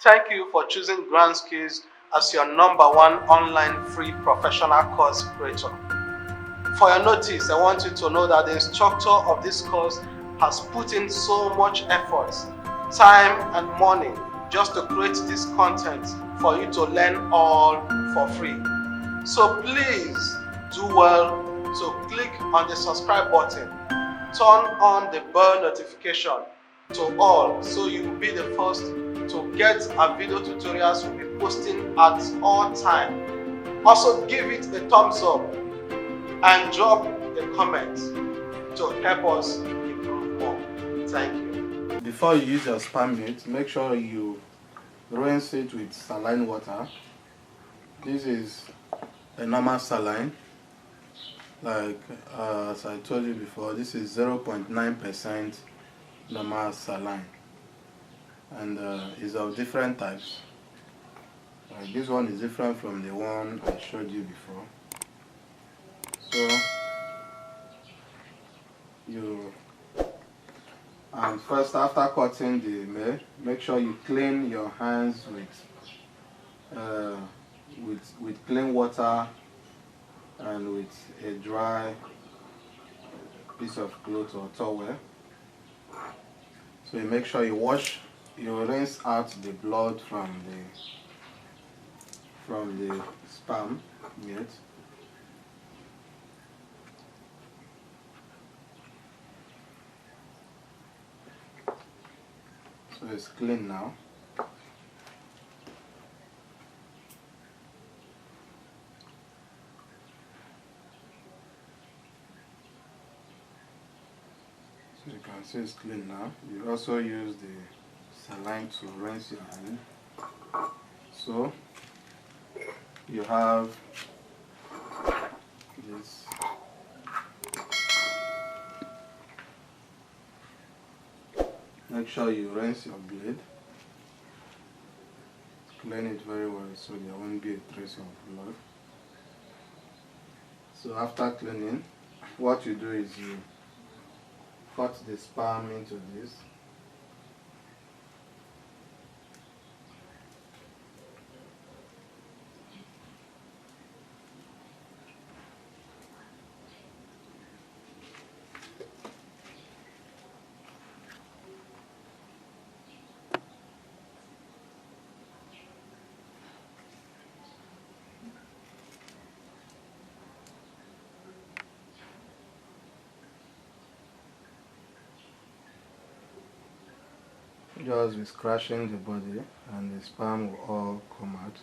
Thank you for choosing Grand Skills as your #1 online free professional course creator. For your notice, I want you to know that the instructor of this course has put in so much effort, time and money just to create this content for you to learn all for free. So please do well to click on the subscribe button, turn on the bell notification to all so you will be the first to get our video tutorials we'll be posting at all time. Also give it a thumbs up and drop a comment to help us improve more. Thank you. Before you use your spam meat, make sure you rinse it with saline water. This is a normal saline. Like as I told you before, this is 0.9% normal saline, and is of different types. This one is different from the one I showed you before. So and first, after cutting the meat, make sure you clean your hands with clean water and with a dry piece of cloth or towel. So you make sure you rinse out the blood from the spam meat. So it's clean now. So you can see it's clean now. You also use the saline to rinse your hand. So you have this. Make sure you rinse your blade. Clean it very well so there won't be a trace of blood. So after cleaning, what you do is you cut the spam into this. Just be scratching the body and the sperm will all come out.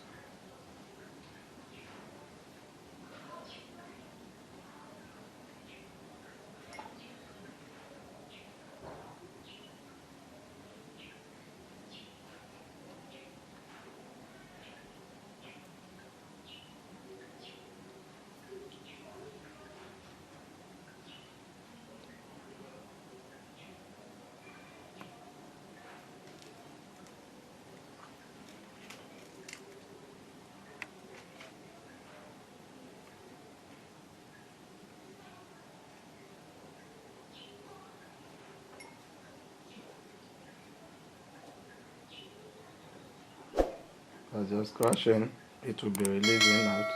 As you're scratching, it will be releasing out.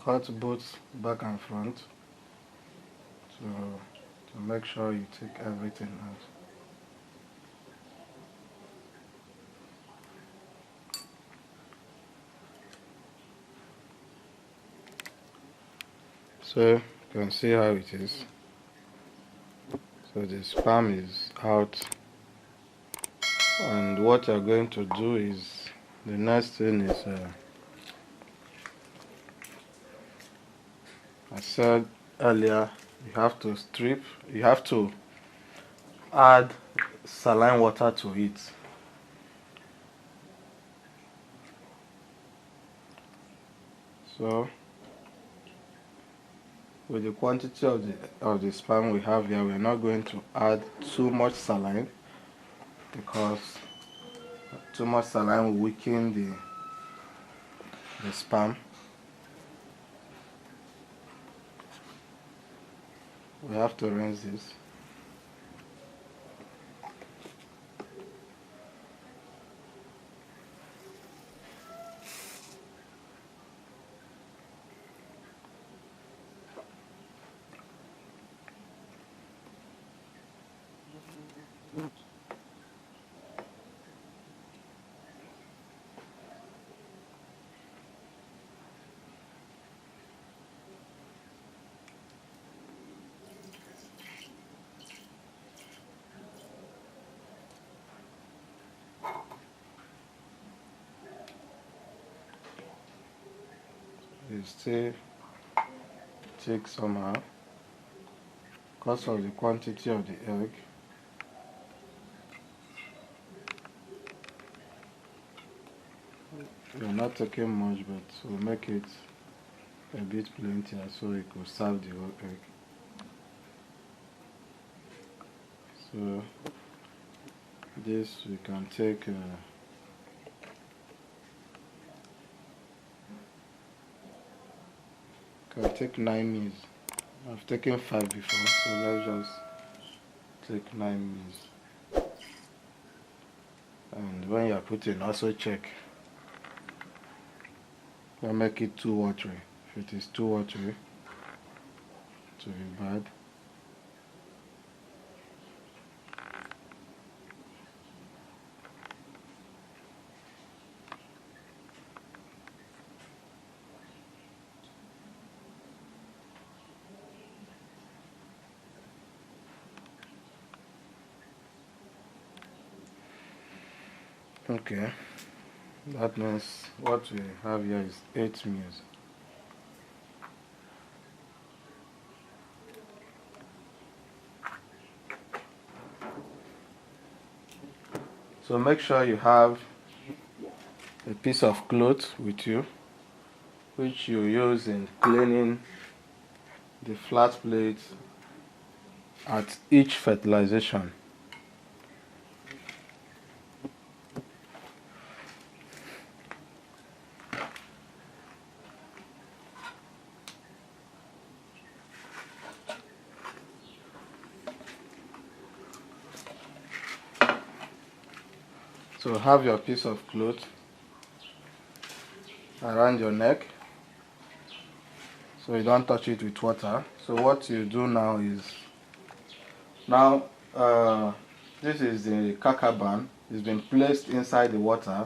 Cut both back and front to make sure you take everything out. So you can see how it is. So the sperm is out And what you're going to do is, the next thing is, I said earlier, you have to add saline water to it. So with the quantity of the sperm we have here, we're not going to add too much saline, because too much saline will weaken the sperm. We have to rinse this. It's still thick somehow because of the quantity of the egg. We're not taking much, but we'll make it a bit plentier so it could serve the whole egg. So this we can take can take 9 mils. I've taken 5 before, so let's just take 9 mils. And when you're putting, also check. Don't make it too watery. If it is too watery, it will be bad. Okay, that means what we have here is 8 mils. So make sure you have a piece of cloth with you, which you use in cleaning the flat plates at each fertilization. So have your piece of cloth around your neck so you don't touch it with water. So what you do now is, this is the kakaban. It's been placed inside the water,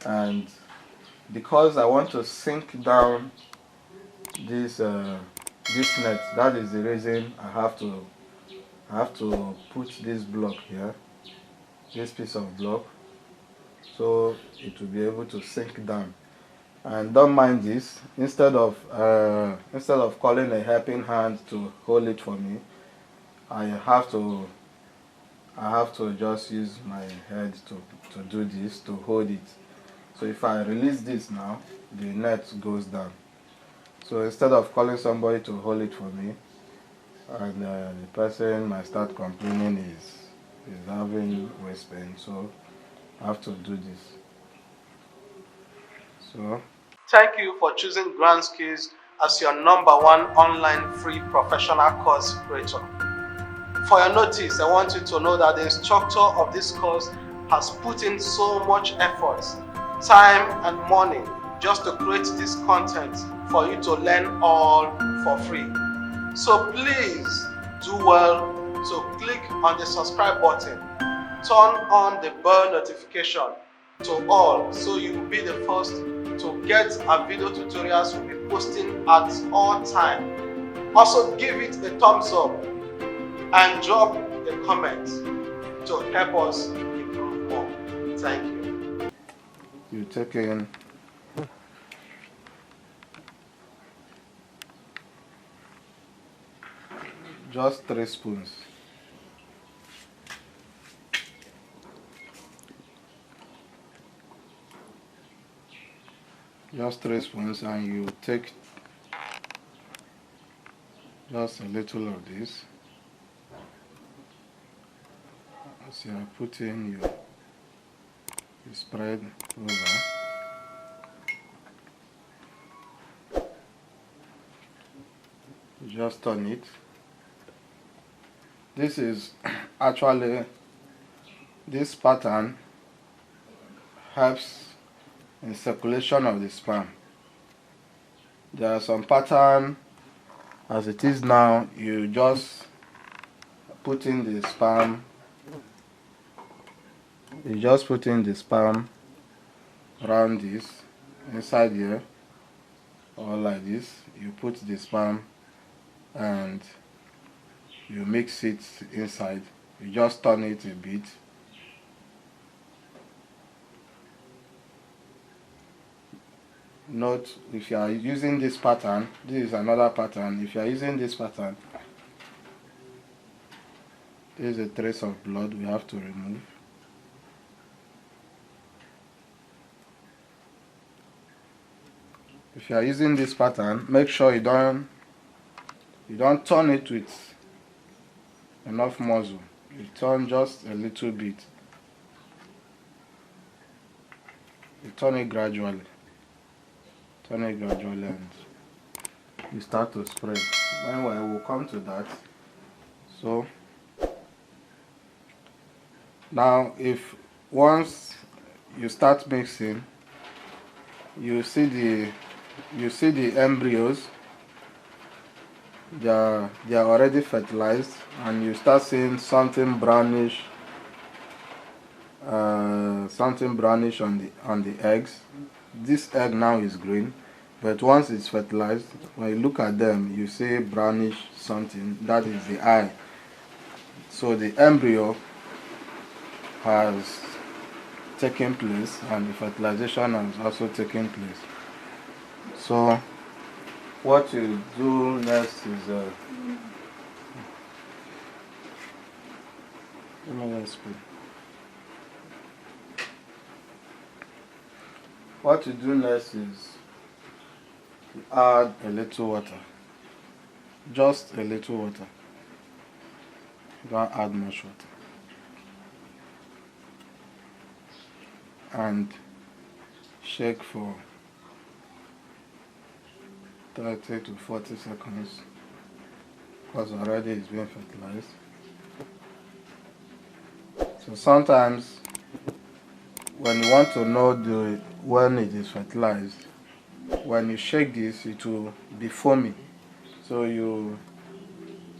and because I want to sink down this net, that is the reason I have to put this block here, this piece of block, so it will be able to sink down. And don't mind this. Instead of calling a helping hand to hold it for me, I have to just use my head to do this, to hold it. So if I release this now, the net goes down. So instead of calling somebody to hold it for me, and the person might start complaining is having waist pain, so I have to do this. So Thank you for choosing Grand Skills as your #1 online free professional course creator. For your notice, I want you to know that the instructor of this course has put in so much effort, time and money just to create this content for you to learn all for free. So please do well to click on the subscribe button, turn on the bell notification to all so you will be the first to get our video tutorials we'll be posting at all time. Also give it a thumbs up and drop a comment to help us improve more. Thank you. You take in just 3 spoons. Just 3 spoons, and you take just a little of this. As you are putting, you spread over. You just turn it. This is actually, this pattern helps in circulation of the sperm. There are some pattern, as it is now, you just put in the sperm, around this, inside here, or like this. You put the sperm and you mix it inside. You just turn it a bit. Note, if you are using this pattern, this is another pattern. If you are using this pattern, there is a trace of blood we have to remove. If you are using this pattern, make sure you don't turn it with enough muzzle. You turn just a little bit. You turn it gradually. And you start to spread. Anyway, we'll come to that. So now, if once you start mixing, you see the embryos. They are already fertilized, and you start seeing something brownish on the eggs. This egg now is green, but once it's fertilized, when you look at them, you see brownish something. That is the eye. So the embryo has taken place, and the fertilization has also taken place. So what you do next is what you do next is you add a little water, just a little water. Don't add much water, and shake for 30 to 40 seconds, because already it's been fertilized. So sometimes when you want to know when it is fertilized, when you shake this, it will be foamy. So you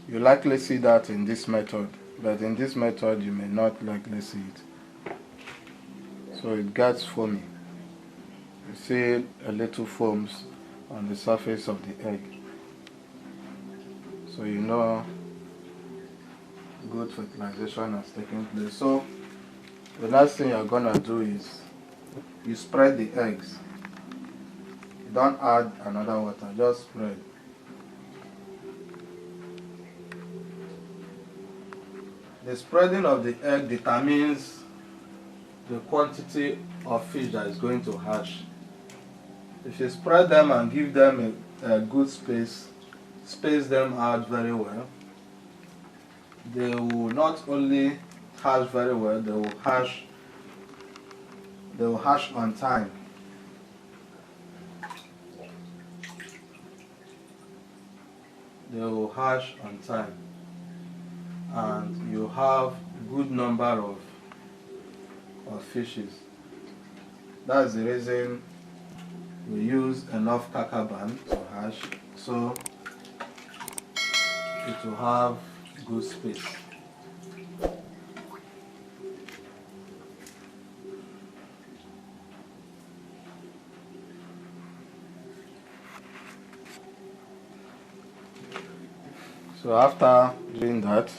likely see that in this method, but in this method you may not likely see it. So it gets foamy. You see a little foams on the surface of the egg. So you know good fertilization has taken place. So the next thing you're gonna do is you spread the eggs. You don't add another water, just spread. The spreading of the egg determines the quantity of fish that is going to hatch. If you spread them and give them a good space them out very well, they will not only hatch very well, they will hatch on time. They will hatch on time, and you have good number of fishes. That's the reason we use enough kakaban to hatch, so it will have good space. So after doing that,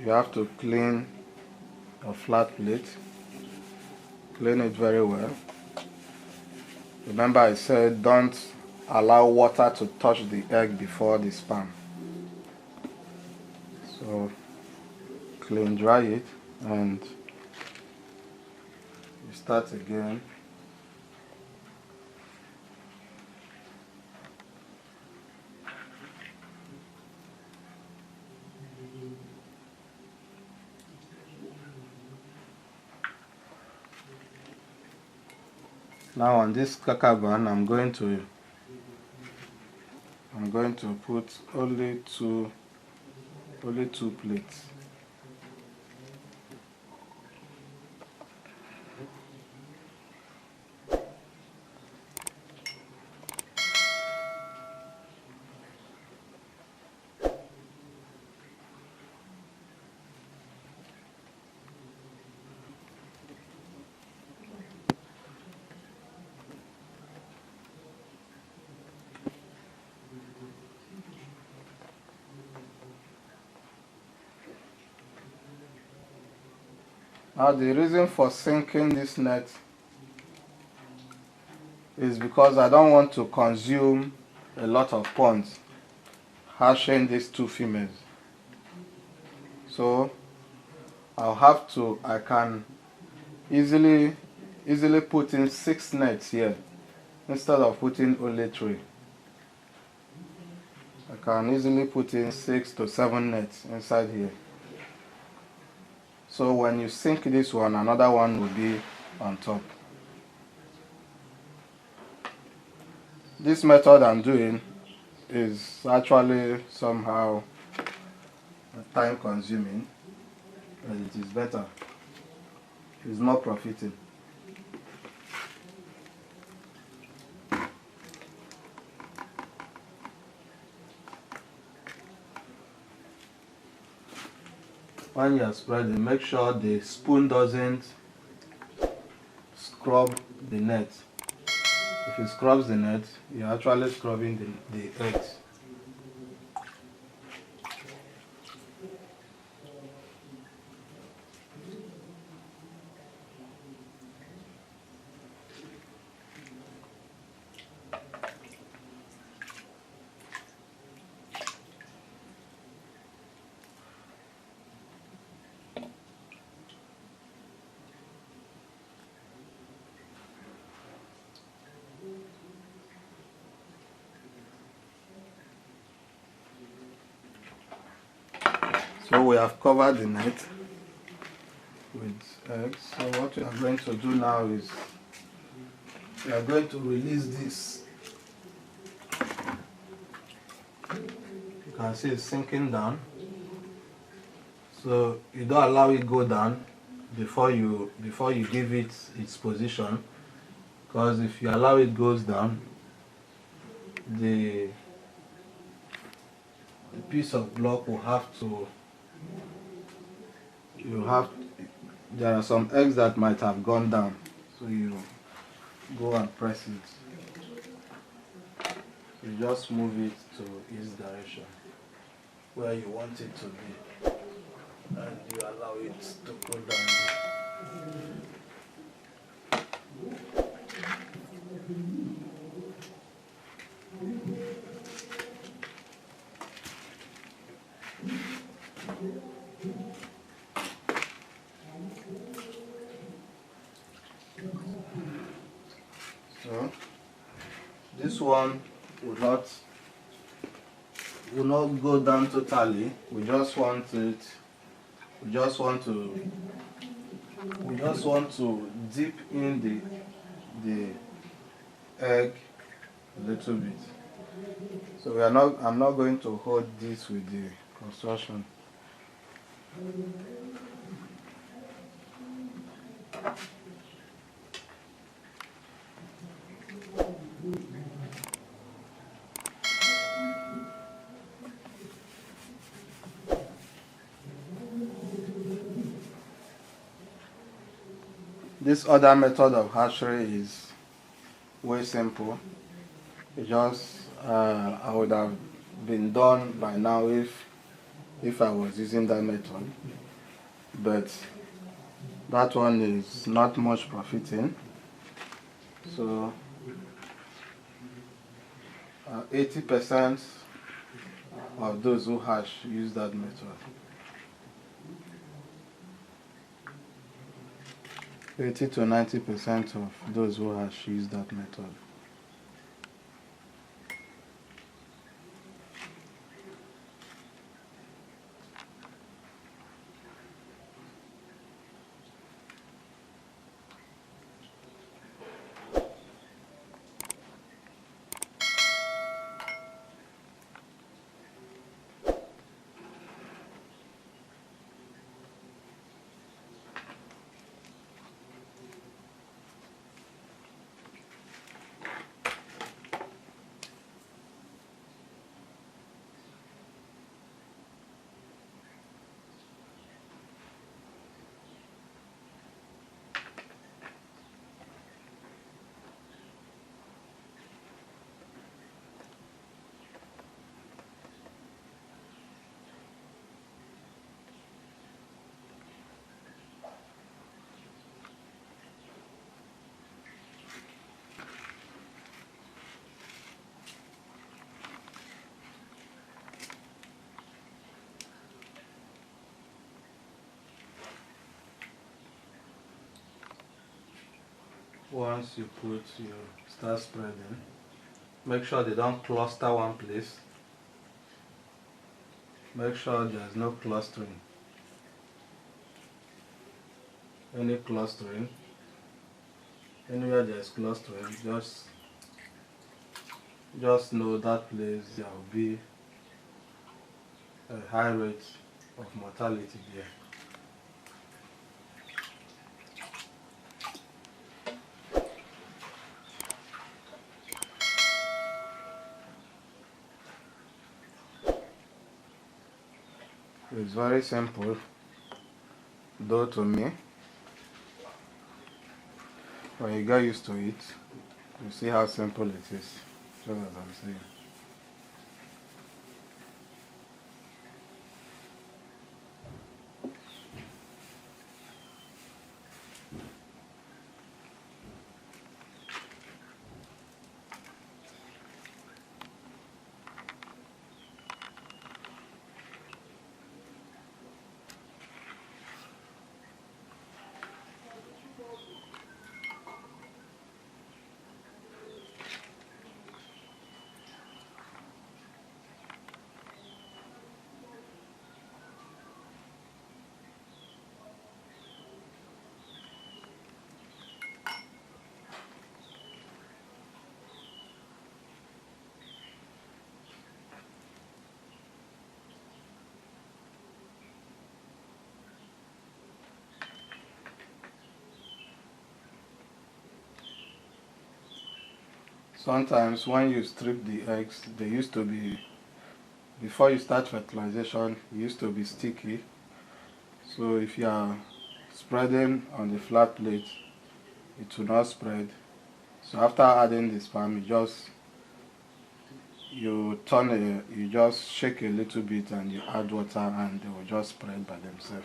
you have to clean a flat plate Clean it very well. Remember I said don't allow water to touch the egg before the sperm. So clean, dry it, and you start again. Now on this kakaban, I'm going to put only two plates. Now the reason for sinking this net is because I don't want to consume a lot of ponds hatching these two females. So I can easily put in 6 nets here instead of putting only 3. I can easily put in 6 to 7 nets inside here. So when you sink this one, another one will be on top. This method I'm doing is actually somehow time consuming, but it is better. It's more profiting. When you are spreading, make sure the spoon doesn't scrub the net. If it scrubs the net, you're actually scrubbing the eggs. So we have covered the net with eggs. So what we are going to do now is we are going to release this. You can see it's sinking down. So you don't allow it go down before you give it its position, because if you allow it goes down, the piece of block will have to there are some eggs that might have gone down, so you go and press it. You just move it to its direction where you want it to be, and you allow it to go down. So this one will not go down totally. We just want to dip in the egg a little bit. So I'm not going to hold this with the construction. This other method of hatchery is way simple. It just I would have been done by now if I was using that method, but That one is not much profiting. So 80% of those who hatch use that method. 80 to 90% of those who hatch use that method. Once you start spreading, make sure they don't cluster one place. Make sure there's no clustering. Any clustering, anywhere there's clustering, just know that place there will be a high rate of mortality there. It's very simple, though to me, when you get used to it, you see how simple it is, just as I'm saying. Sometimes when you strip the eggs, they used to be, before you start fertilization, it used to be sticky. So if you are spreading on the flat plate, it will not spread. So after adding the sperm, you just shake a little bit and you add water and they will just spread by themselves.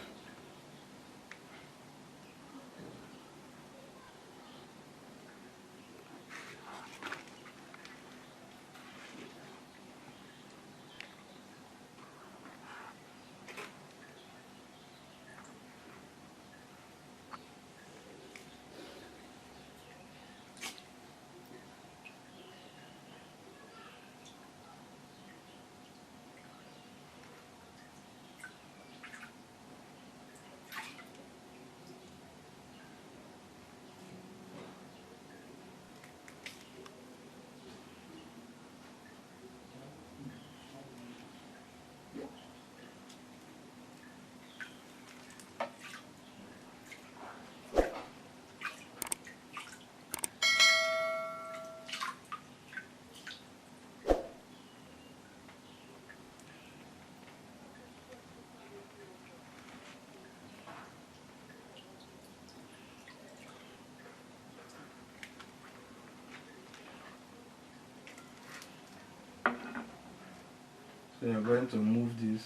So you're going to move this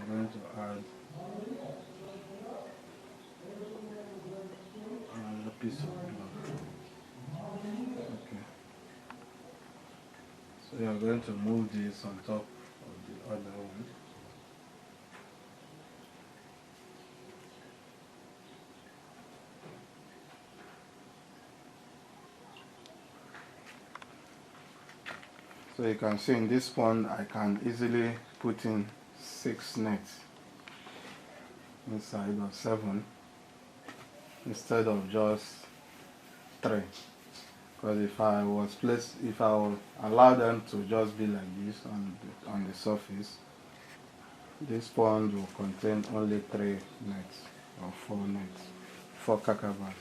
I'm going to add another piece of block. Okay. So you are going to move this on top of the other one. So you can see in this one I can easily put in 6 nets inside, or 7, instead of just 3. Because if I will allow them to just be like this on the surface, this pond will contain only 3 nets or 4 nets, 4 cucumbers.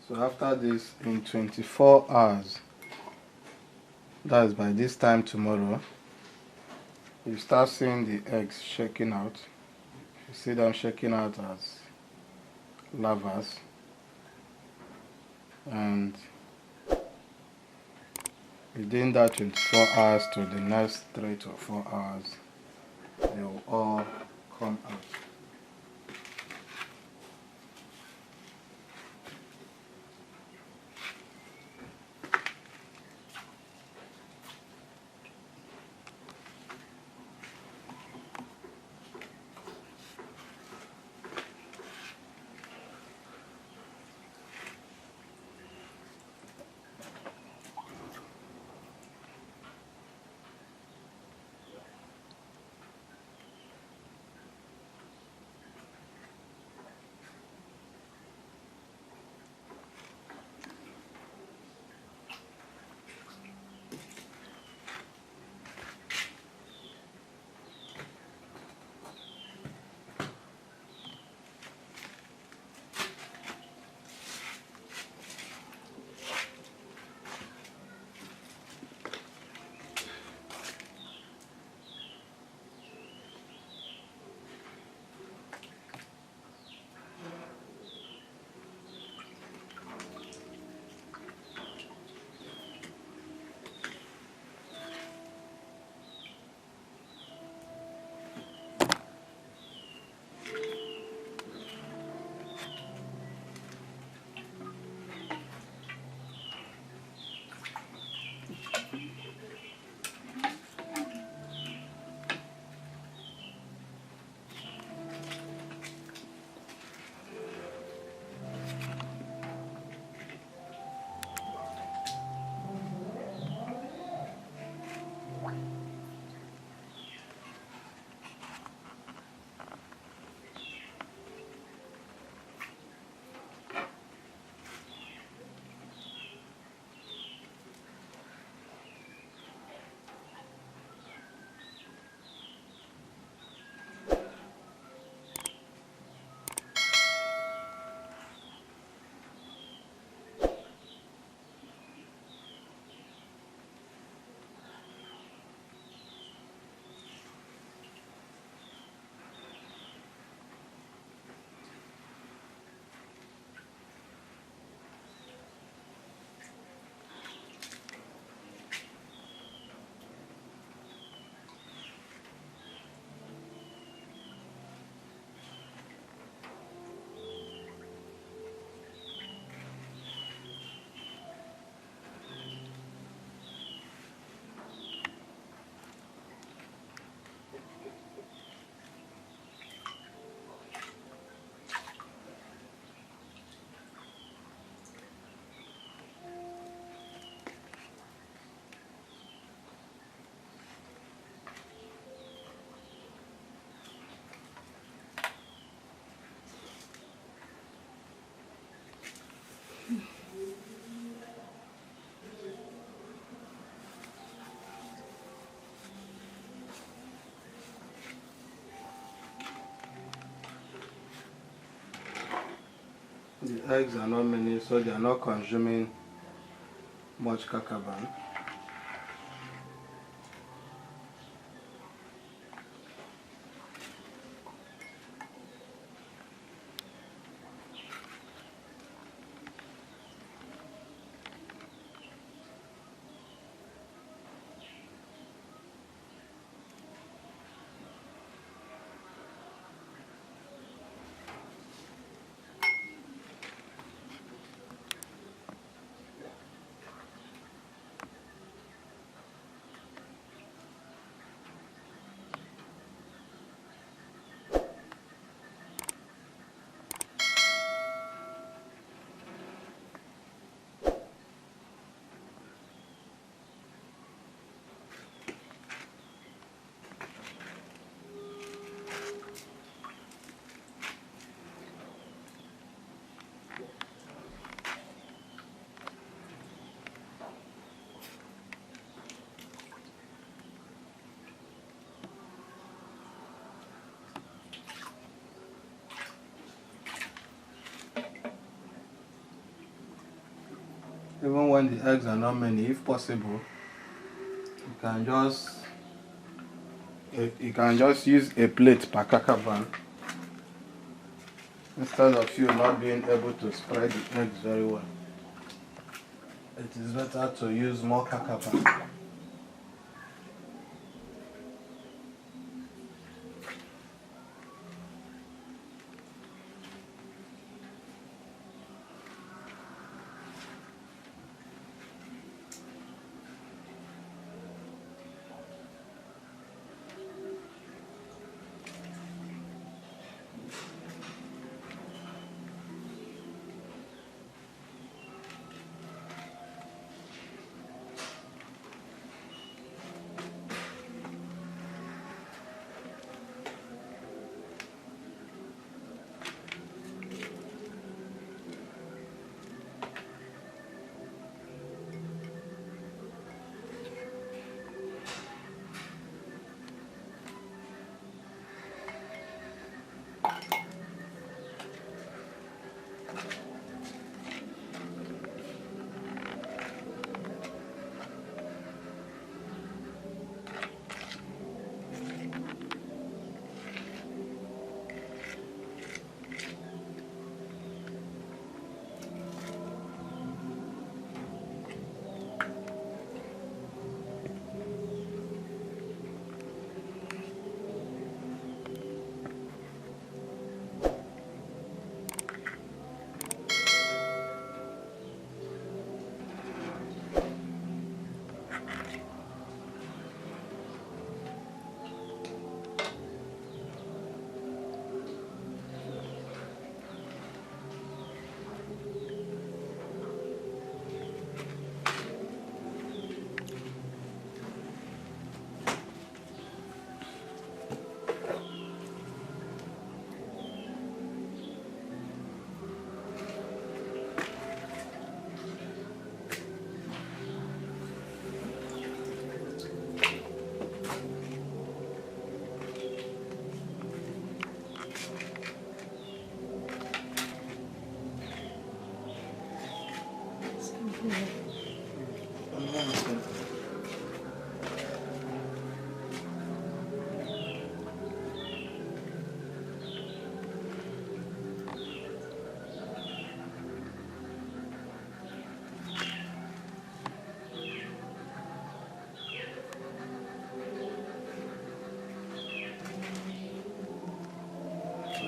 So after this, in 24 hours, that is by this time tomorrow, you start seeing the eggs shaking out. You see them shaking out as larvas, and within that 24 hours to the next 3 to 4 hours, they will all come out. The eggs are not many, so they are not consuming much kakaban. Even when the eggs are not many, if possible, you can just use a plate per kakaban instead of you not being able to spread the eggs very well. It is better to use more kakaban.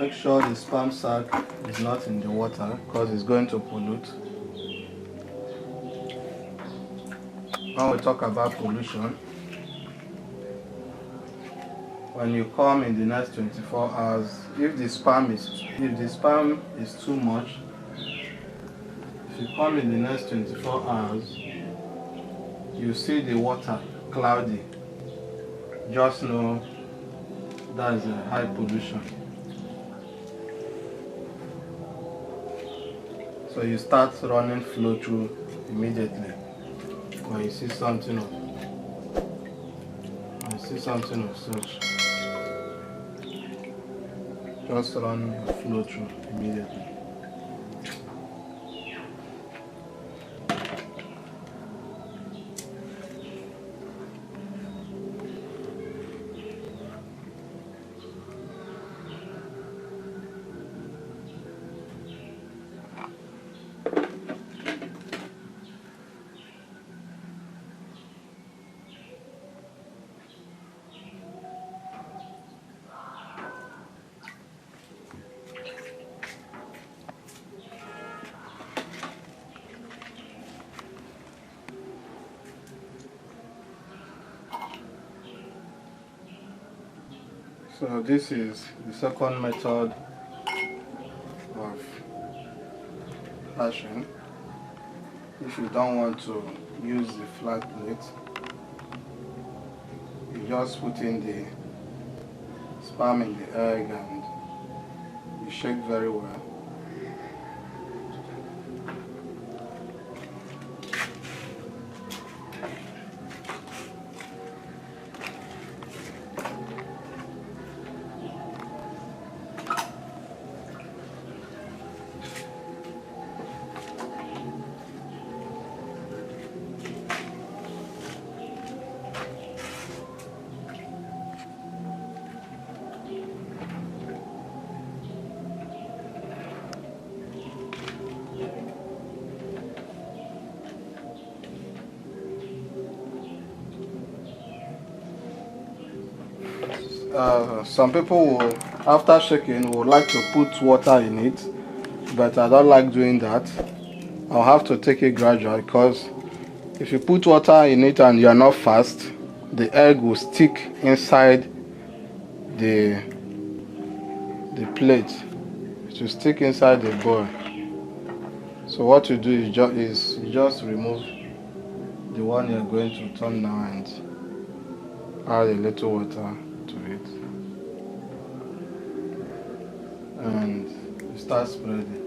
Make sure the sperm sac is not in the water because it's going to pollute. When we talk about pollution, when you come in the next 24 hours, if the sperm is too much, if you come in the next 24 hours, you see the water cloudy, just know that is a high pollution. So you start running flow through immediately when you see something of such. Just run your flow through immediately. So this is the second method of hatching. If you don't want to use the flat plate, you just put in the sperm in the egg and you shake very well. Some people will, after shaking, would like to put water in it, but I don't like doing that. I'll have to take it gradual, because if you put water in it and you're not fast, the egg will stick inside the plate. It will stick inside the bowl. So what you do is you just remove the one you're going to turn now and add a little water to it, and you start spreading.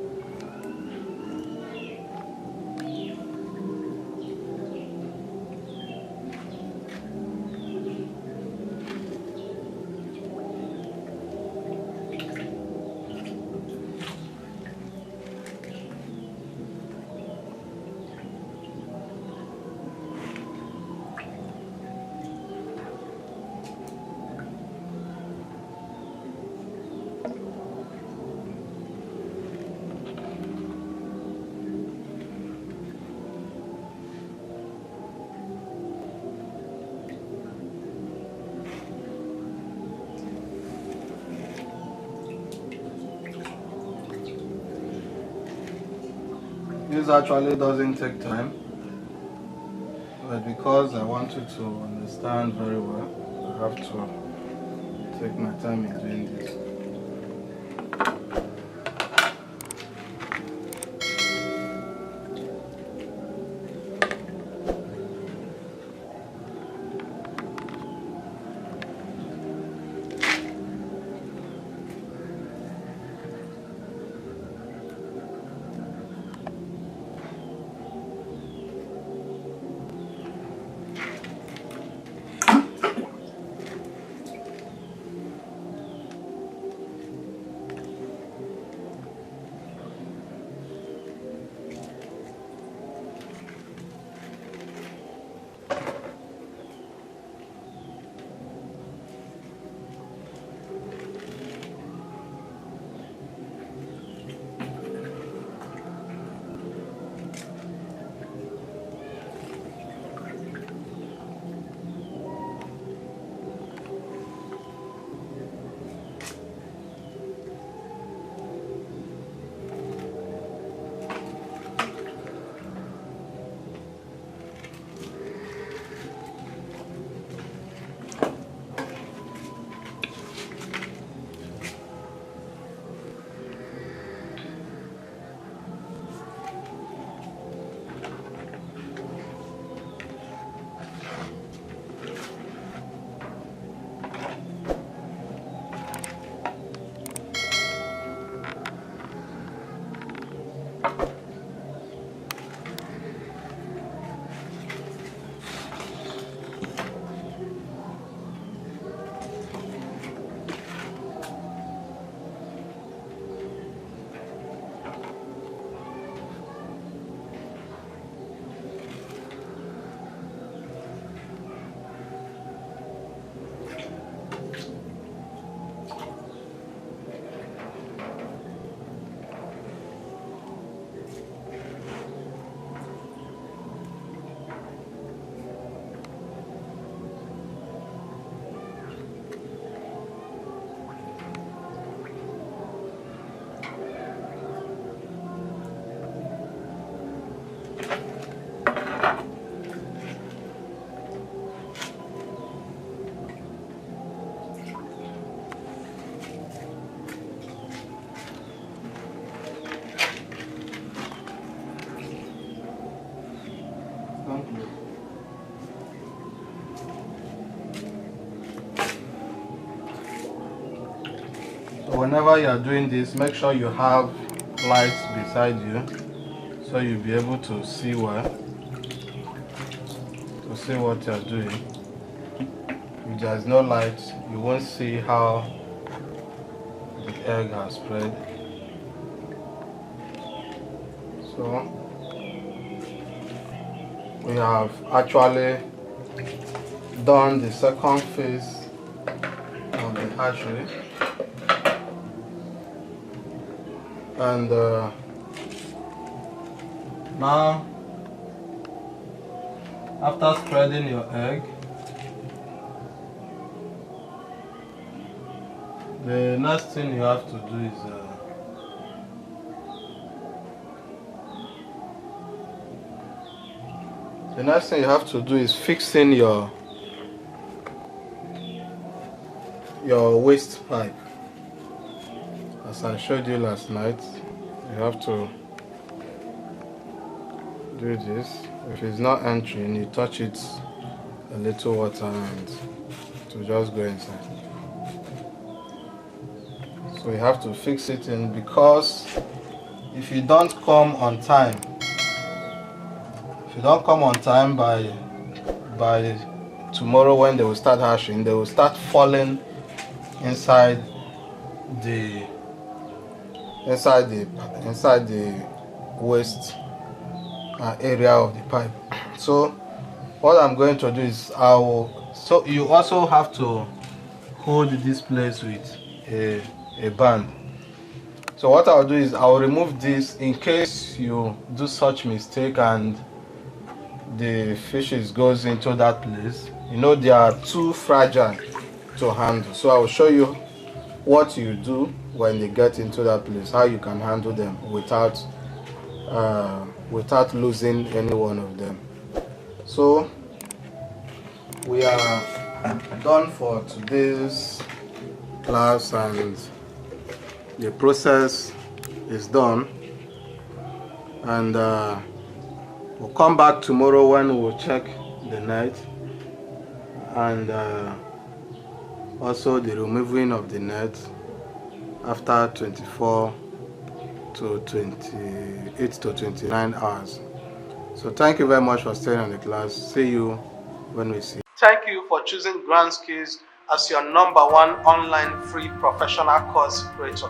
This actually doesn't take time, but because I want you to understand very well, I have to take my time in doing this. So whenever you are doing this, make sure you have lights beside you so you'll be able to see what you're doing. If there's no light, you won't see how the egg has spread. So we have actually done the second phase of the hatchery, and now after spreading your egg, the next thing you have to do is fixing your waste pipe. As I showed you last night, you have to do this. If it's not entering, you touch it a little water and it will just go inside. So you have to fix it in, because if you don't come on time, by tomorrow when they will start hatching, they will start falling inside the waste area of the pipe. So what I'm going to do is so you also have to hold this place with a band. So what I'll do is I'll remove this in case you do such mistake and the fishes goes into that place. You know, they are too fragile to handle. So I'll show you what you do when they get into that place, how you can handle them without losing any one of them. So we are done for today's class, and the process is done, and we'll come back tomorrow when we'll check the net, and also the removing of the net after 24 to 28 to 29 hours. So thank you very much for staying on the class. See you when we see. Thank you for choosing Grand Skills as your #1 online free professional course creator.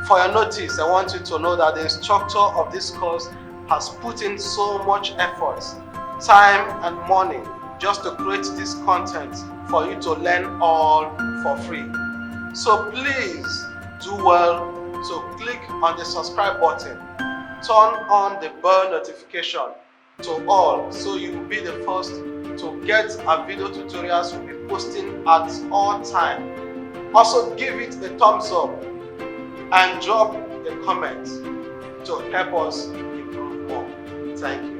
For your notice, I want you to know that the instructor of this course has put in so much effort, time and money just to create this content for you to learn all for free. So please do well to click on the subscribe button, turn on the bell notification to all so you will be the first to get our video tutorials we'll be posting at all time. Also give it a thumbs up and drop a comment to help us improve more. Thank you.